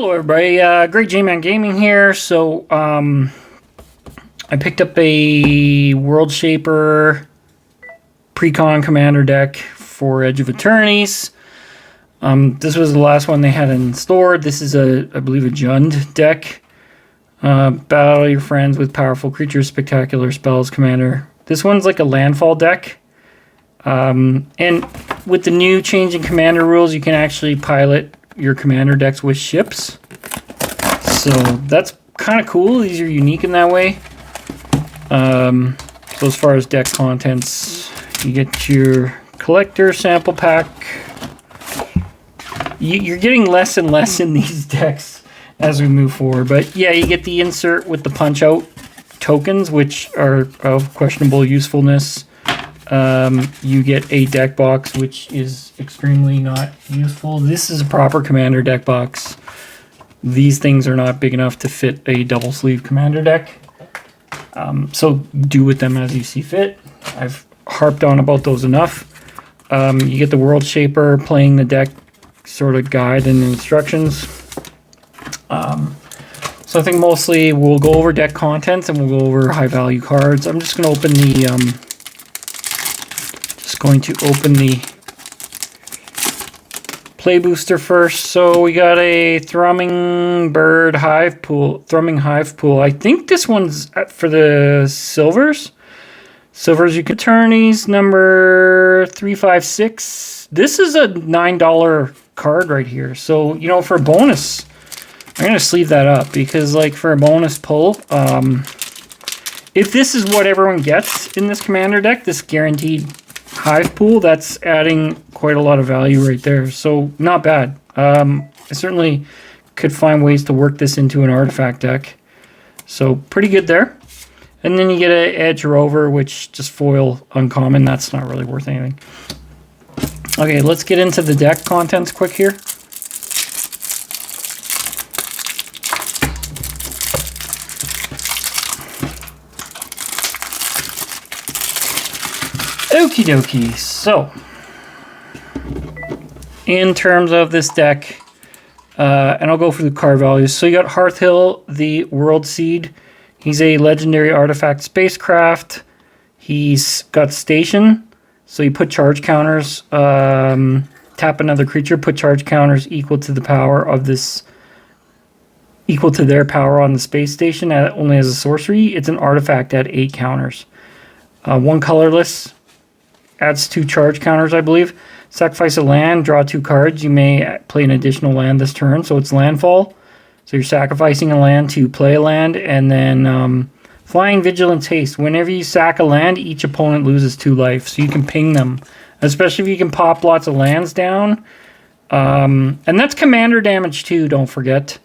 Hello everybody, Great J-Man Gaming here. So, I picked up a World Shaper Precon Commander deck for Edge of Eternities. This was the last one they had in store. This is I believe a Jund deck. Battle your friends with powerful creatures, spectacular spells, Commander. This one's like a Landfall deck. And with the new changing Commander rules, you can actually pilot your Commander decks with ships. So that's kind of cool. These are unique in that way. So as far as deck contents, you get your collector sample pack. You're getting less and less in these decks as we move forward. But yeah, you get the insert with the punch out tokens, which are of questionable usefulness. You get a deck box, which is extremely not useful. This is a proper Commander deck box. These things are not big enough to fit a double sleeve Commander deck. So do with them as you see fit. I've harped on about those enough. You get the World Shaper playing the deck sort of guide and instructions. So I think mostly we'll go over deck contents and we'll go over high value cards. I'm just going to open the play booster first. So we got a Thrumming Hive Pool. I think this one's for the silvers. You can Eternities number 356. This is a $9 card right here. So, you know, for a bonus, I'm going to sleeve that up because, like, for a bonus pull, if this is what everyone gets in this Commander deck, this guaranteed Hive Pool, that's adding quite a lot of value right there. So, not bad. I certainly could find ways to work this into an artifact deck. So, pretty good there. And then you get an Edge Rover, which just foil uncommon. That's not really worth anything. Okay, let's get into the deck contents quick here. Okie dokie. So, in terms of this deck, and I'll go through the card values. So you got Hearthhull, the Worldseed. He's a legendary artifact spacecraft. He's got station. So you put charge counters, tap another creature, put charge counters equal to the power of this, equal to their power on the space station, only as a sorcery. It's an artifact at 8 counters. One colorless, adds 2 charge counters, I believe. Sacrifice a land, draw 2 cards. You may play an additional land this turn, so it's Landfall. So you're sacrificing a land to play a land, and then Flying Vigilance Haste. Whenever you sack a land, each opponent loses 2 life, so you can ping them. Especially if you can pop lots of lands down. And that's commander damage too, don't forget.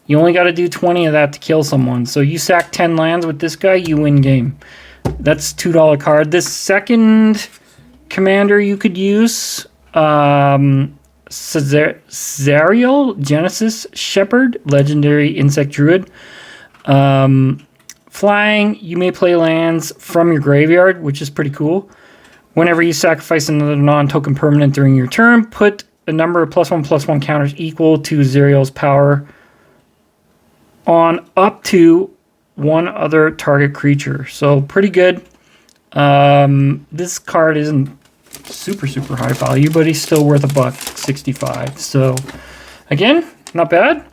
You only got to do 20 of that to kill someone. So you sack 10 lands with this guy, you win game. That's $2 card. This second commander you could use, Zariel, Genesis Shepherd, legendary insect druid. Flying, you may play lands from your graveyard, which is pretty cool. Whenever you sacrifice another non-token permanent during your turn, put a number of +1/+1 counters equal to Zariel's power on up to one other target creature. So pretty good. This card isn't super high value, but he's still worth $1.65. So again, not bad.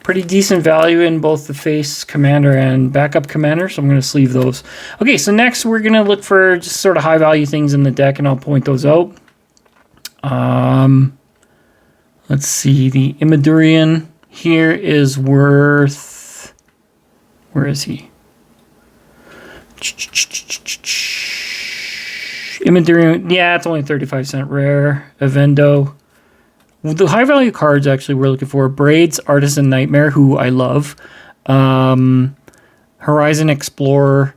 Pretty decent value in both the face commander and backup commander, so I'm going to sleeve those. Okay, so next we're going to look for just sort of high value things in the deck, and I'll point those out. Let's see, the Immadurian here is worth... Where is he? Immadurian, yeah, it's only 35-cent rare. Evendo. The high value cards actually we're looking for: Braids, Artisan Nightmare, who I love, Horizon Explorer,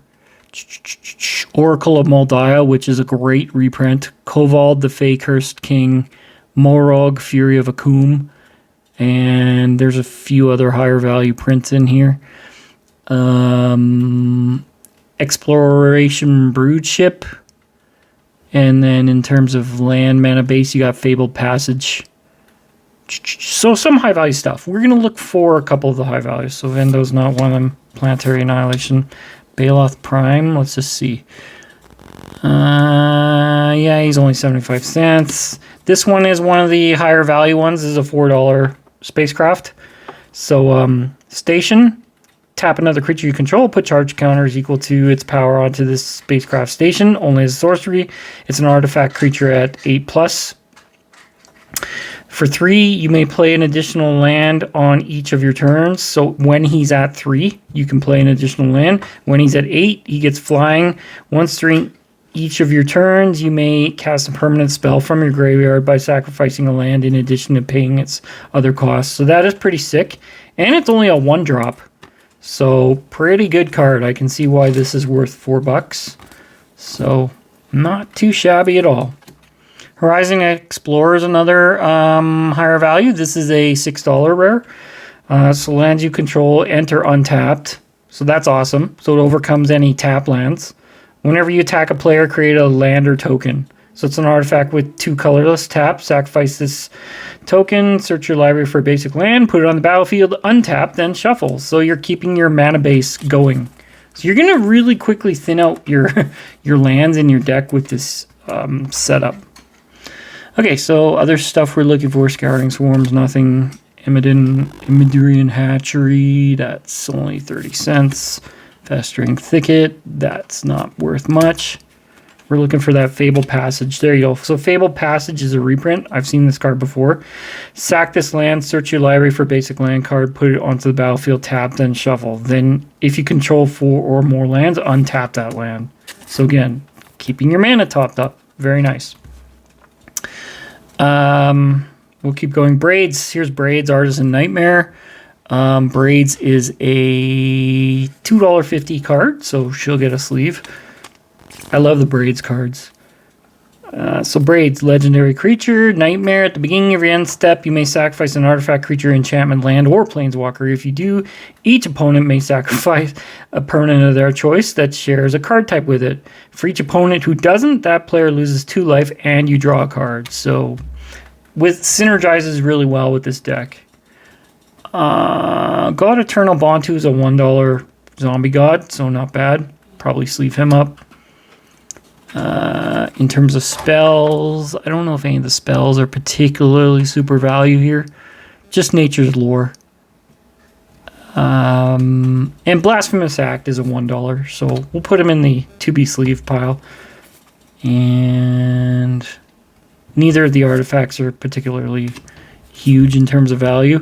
Oracle of Moldiah, which is a great reprint, Kovald, the Fey Cursed King, Morog, Fury of Akum, and there's a few other higher value prints in here. Exploration Broodship, and then in terms of land mana base, you got Fabled Passage. So some high value stuff. We're going to look for a couple of the high values. So Vendo's not one of them. Planetary Annihilation. Baloth Prime. Let's just see. Yeah, he's only 75 cents. This one is one of the higher value ones. This is a $4 spacecraft. So station. Tap another creature you control. Put charge counters equal to its power onto this spacecraft station. Only as a sorcery. It's an artifact creature at 8+. For 3, you may play an additional land on each of your turns. So when he's at 3, you can play an additional land. When he's at 8, he gets flying. Once during each of your turns, you may cast a permanent spell from your graveyard by sacrificing a land in addition to paying its other costs. So that is pretty sick. And it's only a 1-drop. So pretty good card. I can see why this is worth $4. So not too shabby at all. Horizon Explorer is another higher value. This is a $6 rare. So lands you control enter untapped. So that's awesome. So it overcomes any tap lands. Whenever you attack a player, create a land or token. So it's an artifact with 2 colorless. Tap, sacrifice this token, search your library for a basic land, put it on the battlefield, untap, then shuffle. So you're keeping your mana base going. So you're going to really quickly thin out your lands in your deck with this setup. Okay, so other stuff we're looking for, Scouting Swarms, nothing. Imidurian Hatchery, that's only 30 cents. Festering Thicket, that's not worth much. We're looking for that Fabled Passage. There you go. So Fabled Passage is a reprint. I've seen this card before. Sack this land, search your library for a basic land card, put it onto the battlefield, tap, then shuffle. Then if you control 4 or more lands, untap that land. So again, keeping your mana topped up. Very nice. We'll keep going. Braids. Here's Braids, Artisan Nightmare. Braids is a $2.50 card, so she'll get a sleeve. I love the Braids cards. So Braids, legendary creature, Nightmare. At the beginning of your end step, you may sacrifice an artifact, creature, enchantment, land, or planeswalker. If you do, each opponent may sacrifice a permanent of their choice that shares a card type with it. For each opponent who doesn't, that player loses 2 life and you draw a card. So synergizes really well with this deck. God Eternal Bantu is a $1 zombie god, so not bad. Probably sleeve him up. In terms of spells, I don't know if any of the spells are particularly super value here. Just Nature's Lore. And Blasphemous Act is a $1, so we'll put him in the to-be sleeve pile. And neither of the artifacts are particularly huge in terms of value.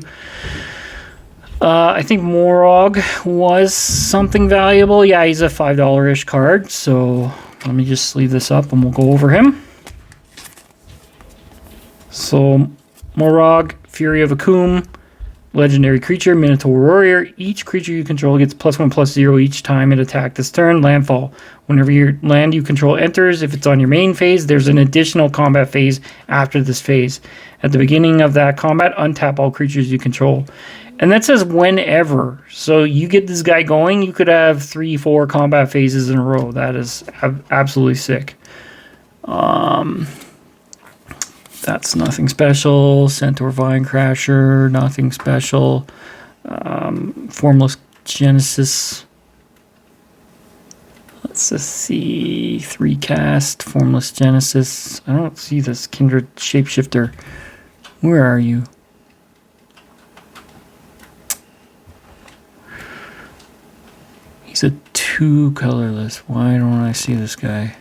I think Morog was something valuable. Yeah, he's a $5-ish card, so let me just sleeve this up and we'll go over him. So, Morog, Fury of Akum, legendary creature, Minotaur Warrior. Each creature you control gets +1/+0 each time it attacks this turn. Landfall. Whenever your land you control enters, if it's on your main phase, there's an additional combat phase after this phase. At the beginning of that combat, untap all creatures you control. And that says whenever. So you get this guy going, you could have 3-4 combat phases in a row. That is absolutely sick. That's nothing special. Centaur Vinecrasher, nothing special. Formless Genesis. Let's just see. 3 cast, Formless Genesis. I don't see this. Kindred Shapeshifter. Where are you? He's a 2 colorless. Why don't I see this guy?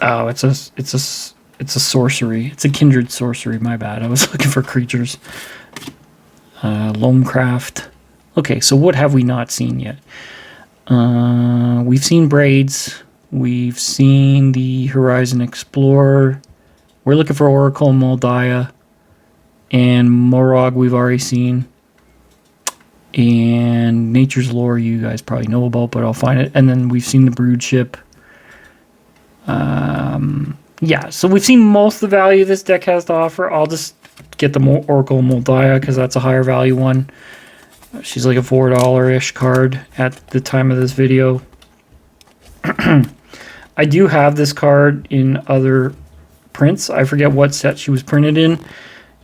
Oh, it's a sorcery. It's a kindred sorcery. My bad. I was looking for creatures. Loamcraft. Okay, so what have we not seen yet? We've seen Braids. We've seen the Horizon Explorer. We're looking for Oracle Moldiah. And Morog we've already seen. And Nature's Lore you guys probably know about, but I'll find it. And then we've seen the Brood Ship. Yeah, so we've seen most of the value this deck has to offer. I'll just get the Oracle Moldiah because that's a higher value one. She's like a $4-ish card at the time of this video. I do have this card in other prints. I forget what set she was printed in.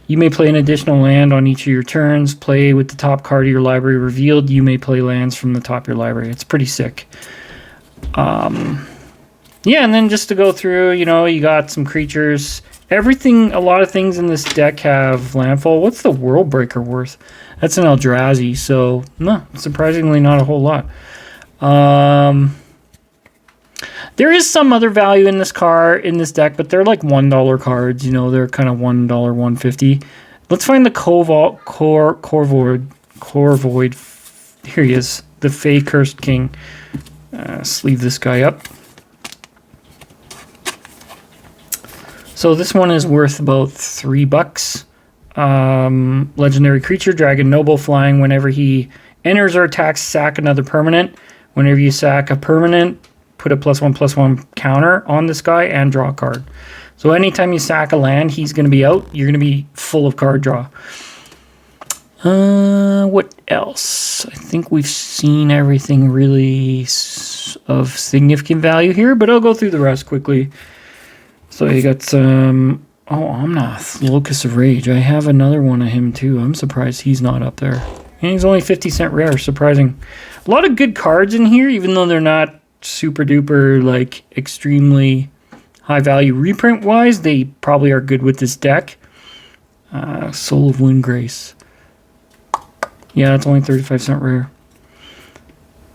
You may play an additional land on each of your turns. Play with the top card of your library revealed. You may play lands from the top of your library. It's pretty sick. Yeah, and then just to go through, you know, you got some creatures. Everything, a lot of things in this deck have landfall. What's the World Breaker worth? That's an Eldrazi, so no, surprisingly not a whole lot. There is some other value in this deck, but they're like $1 cards. You know, they're kind of $1, $1.50. Let's find the Corvoid. Here he is, the Fey Cursed King. Sleeve this guy up. So this one is worth about $3. Legendary creature, Dragon Noble, flying. Whenever he enters or attacks, sack another permanent. Whenever you sack a permanent, put a +1/+1 counter on this guy and draw a card. So anytime you sack a land, he's going to be out. You're going to be full of card draw. What else? I think we've seen everything really of significant value here, but I'll go through the rest quickly. So you got some... Oh, Omnath, Locus of Rage. I have another one of him too. I'm surprised he's not up there. And he's only 50-cent rare, surprising. A lot of good cards in here, even though they're not super duper, like, extremely high value reprint wise. They probably are good with this deck. Soul of Windgrace. Yeah, it's only 35-cent rare.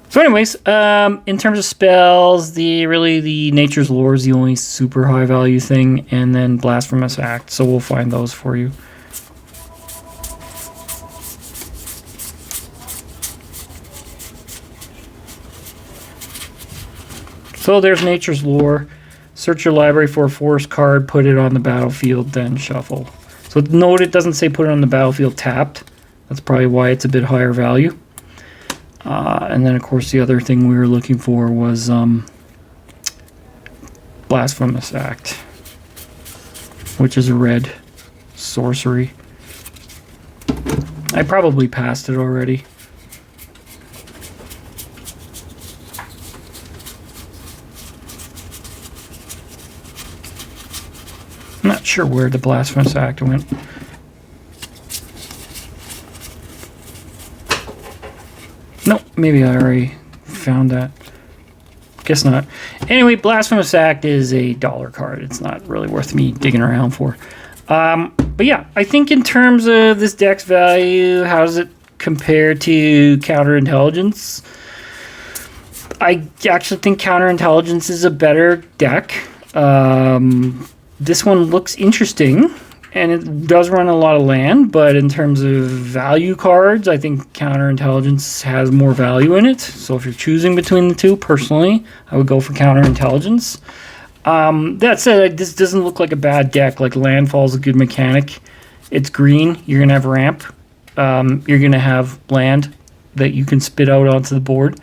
So anyways, in terms of spells, the Nature's Lore is the only super high value thing, and then Blasphemous Act, so we'll find those for you. So there's Nature's Lore. Search your library for a forest card, put it on the battlefield, then shuffle. So note it doesn't say put it on the battlefield tapped. That's probably why it's a bit higher value. And then, of course, the other thing we were looking for was Blasphemous Act, which is a red sorcery. I probably passed it already. I'm not sure where the Blasphemous Act went. Nope, maybe I already found that. Guess not. Anyway, Blasphemous Act is a $1 card. It's not really worth me digging around for. But yeah, I think in terms of this deck's value, how does it compare to Counterintelligence? I actually think Counterintelligence is a better deck. This one looks interesting, and it does run a lot of land, but in terms of value cards, I think Counterintelligence has more value in it. So if you're choosing between the two, personally, I would go for Counterintelligence. That said, this doesn't look like a bad deck. Like, Landfall is a good mechanic. It's green. You're going to have ramp. You're going to have land that you can spit out onto the board.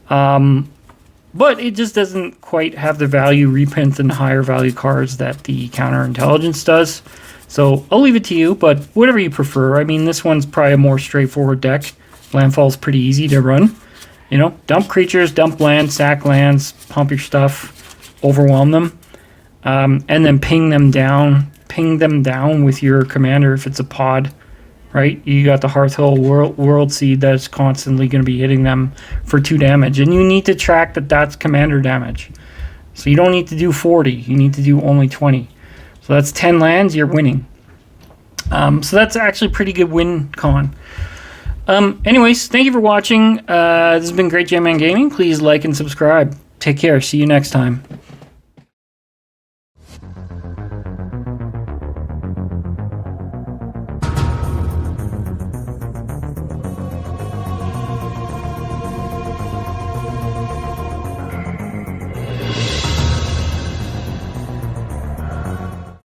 But it just doesn't quite have the value reprint and higher value cards that the Counterintelligence does. So I'll leave it to you, but whatever you prefer. I mean, this one's probably a more straightforward deck. Landfall's pretty easy to run. You know, dump creatures, dump land, sack lands, pump your stuff, overwhelm them, and then ping them down with your commander if it's a pod, right? You got the Hearthhull Worldseed that's constantly going to be hitting them for 2 damage, and you need to track that that's commander damage. So you don't need to do 40, you need to do only 20. So that's 10 lands, you're winning. So that's actually pretty good win con. Anyways, thank you for watching. This has been Great J-Man Gaming. Please like and subscribe. Take care. See you next time.